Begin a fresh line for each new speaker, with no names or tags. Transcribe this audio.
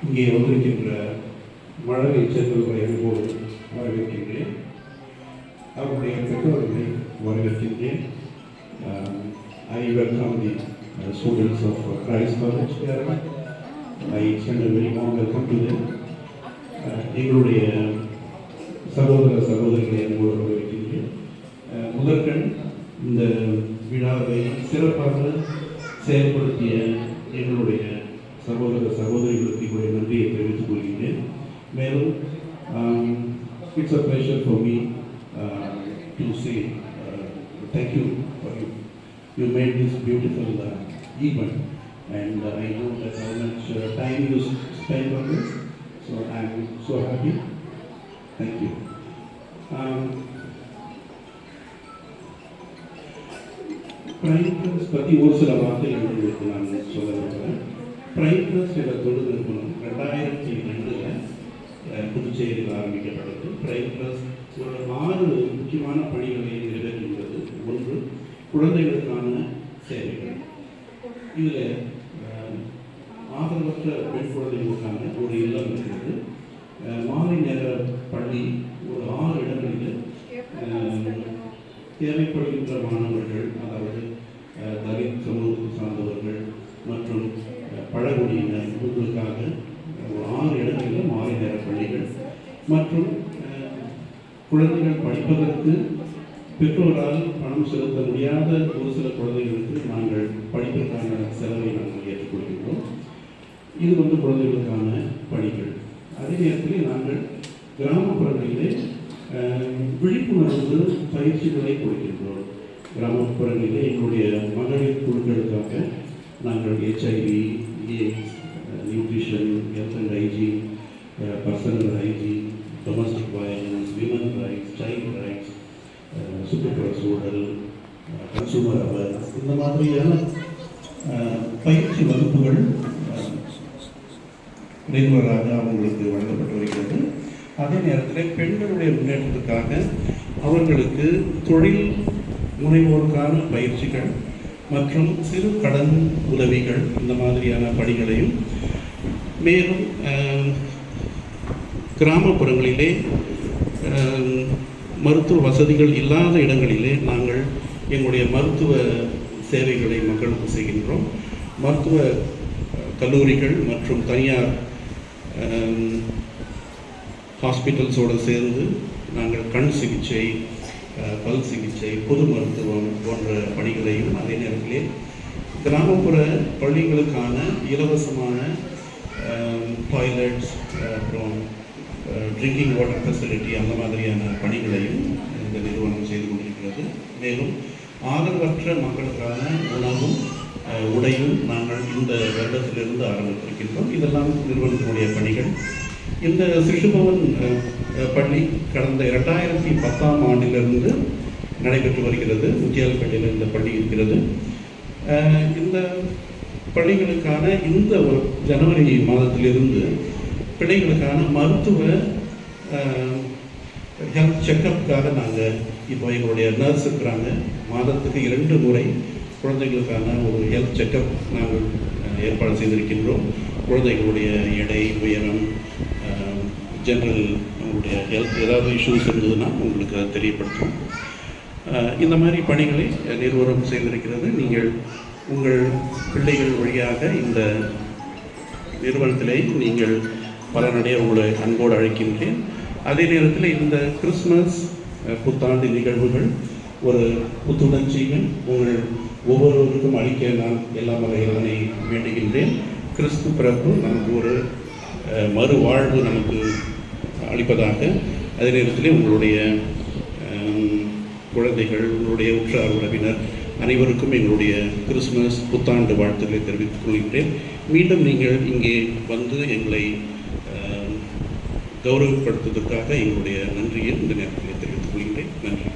இங்கே வந்திருக்கின்ற மழலை செல்வர்களை அன்போடு வரவேற்கின்றேன். அவருடைய பெற்றோர்களை வரவேற்கின்றேன். I welcome the students of Christ College Kerala. I extend a very warm welcome to them. எங்களுடைய சகோதர சகோதரிகளை அன்போடு வரவேற்கின்றேன். முதற்கண் இந்த விழாவை சிறப்பாக செயல்படுத்திய எங்களுடைய சகோதர சகோதரிகளுக்கு என்னுடைய நன்றியை தெரிவித்துக் கொள்கின்றேன். மேலும் it's a pleasure for me to say thank you for you made this beautiful event, and I know that how much time you spent on this, so I am so happy. Thank you. Prime trust பற்றி ஒரு சில வார்த்தைகள் உங்களுக்கு நான் சொல்ல விரும்புகிறேன். Prime trust என்ற தொழில் நிறுவனம் 2002 புதுச்சேரியில் ஆரம்பிக்கப்பட்டது. பிரைம் ட்ரஸ்ட் ஒரு 6 முக்கியமான பணிகளை நிறைவேற்றுகிறது. ஒன்று, குழந்தைகளுக்கான சேவைகள். இதில் ஆதரவற்ற பெண் குழந்தைகளுக்கான ஒரு இல்லம் இருக்கிறது. மாலை நேர பள்ளி ஒரு 6 இடங்களில் தேவைப்படுகின்ற மாணவர்கள், அதாவது தலித் சமூகத்தை சார்ந்தவர்கள் மற்றும் பழங்குடியினர் இவர்களுக்காக ஒரு 6 இடங்களில் மாலை நேர பள்ளிகள் மற்றும் குழந்தைகள் படிப்பதற்கு பெற்றோரால் பணம் செலுத்த முடியாத ஒரு சில குழந்தைகளுக்கு நாங்கள் படிப்பதற்கான செலவை நாங்கள் ஏற்றுக்கொள்கின்றோம். இது குழந்தைகளுக்கான பணிகள். அதே நேரத்தில் நாங்கள் கிராமப்புறங்களிலே விழிப்புணர்வு பயிற்சிகளை கொடுக்கின்றோம். கிராமப்புறங்களிலே எங்களுடைய மகளிர் குழுக்களுக்காக நாங்கள் HIV, AIDS, nutrition, health and hygiene, personal hygiene, domestic violence, women rights, child rights, சுற்றுப்புற சூழல், கன்சூமர் அவேர்னஸ், இந்த மாதிரியான பயிற்சி வகுப்புகள் ரெகுலராக அவங்களுக்கு வழங்கப்பட்டு வருகிறது. அதே நேரத்தில் பெண்களுடைய முன்னேற்றத்துக்காக அவர்களுக்கு தொழில் முனைவோருக்கான பயிற்சிகள் மற்றும் சிறு கடன் உதவிகள், இந்த மாதிரியான பணிகளையும், மேலும் கிராமப்புறங்களிலே மருத்துவ வசதிகள் இல்லாத இடங்களிலே நாங்கள் எங்களுடைய மருத்துவ சேவைகளை மக்களுக்கு செய்கின்றோம். மருத்துவ கல்லூரிகள் மற்றும் தனியார் ஹாஸ்பிட்டல்ஸோடு சேர்ந்து நாங்கள் கண் சிகிச்சை, பல் சிகிச்சை, பொது மருத்துவம் போன்ற பணிகளையும், அதே நேரத்திலே கிராமப்புற பள்ளிகளுக்கான இலவசமான டாய்லெட்ஸ், அப்புறம் ட்ரிங்கிங் வாட்டர் ஃபெசிலிட்டி, அந்த மாதிரியான பணிகளையும் இந்த நிறுவனம் செய்து கொண்டிருக்கிறது. மேலும் ஆதரவற்ற மக்களுக்கான உணவும் உடையும் நாங்கள் இந்த வருடத்திலிருந்து ஆரம்பித்திருக்கின்றோம். இதெல்லாம் நிறுவனத்தினுடைய பணிகள். இந்த சிசுபவன் பள்ளி கடந்த 2010ஆம் ஆண்டிலிருந்து நடைபெற்று வருகிறது. முத்தியால்பேட்டையில் இந்த பள்ளி இருக்கிறது. இந்த பள்ளிகளுக்கான இந்த ஜனவரி மாதத்திலிருந்து பிள்ளைகளுக்கான மருத்துவ ஹெல்த் செக்கப்புக்காக நாங்கள் இப்போ எங்களுடைய நர்ஸ் இருக்கிறாங்க. மாதத்துக்கு 2 முறை குழந்தைகளுக்கான ஒரு ஹெல்த் செக்கப் நாங்கள் ஏற்பாடு செய்திருக்கின்றோம். குழந்தைகளுடைய எடை, உயரம், ஜென்ரல் அவங்களுடைய ஹெல்த் ஏதாவது இஷ்யூஸ் இருந்ததுன்னா உங்களுக்கு அதை தெரியப்படுத்தும். இந்த மாதிரி பணிகளை நிறுவனம் செய்திருக்கிறது. நீங்கள் உங்கள் பிள்ளைகள் வழியாக இந்த நிறுவனத்திலே நீங்கள் பலனடைய உங்களை அன்போடு அழைக்கின்றேன். அதே நேரத்தில் இந்த கிறிஸ்மஸ் புத்தாண்டு நிகழ்வுகள் ஒரு புத்துணர்ச்சியும் உங்கள் ஒவ்வொருவருக்கும் அளிக்க நான் எல்லா வகையிலானே வேண்டுகின்றேன். கிறிஸ்து பிறப்பு நமக்கு ஒரு மறுவாழ்வு நமக்கு அளிப்பதாக. அதே நேரத்தில் உங்களுடைய குழந்தைகள், உங்களுடைய உற்றார் உறவினர் அனைவருக்கும் எங்களுடைய கிறிஸ்மஸ் புத்தாண்டு வாழ்த்துக்களை தெரிவித்துக் கொள்கின்றேன். மீண்டும் நீங்கள் இங்கே வந்து எங்களை கௌரவப்படுத்துவதற்காக எங்களுடைய நன்றியை இந்த நேரத்தில் தெரிவித்துக் கொள்கின்றேன். நன்றி.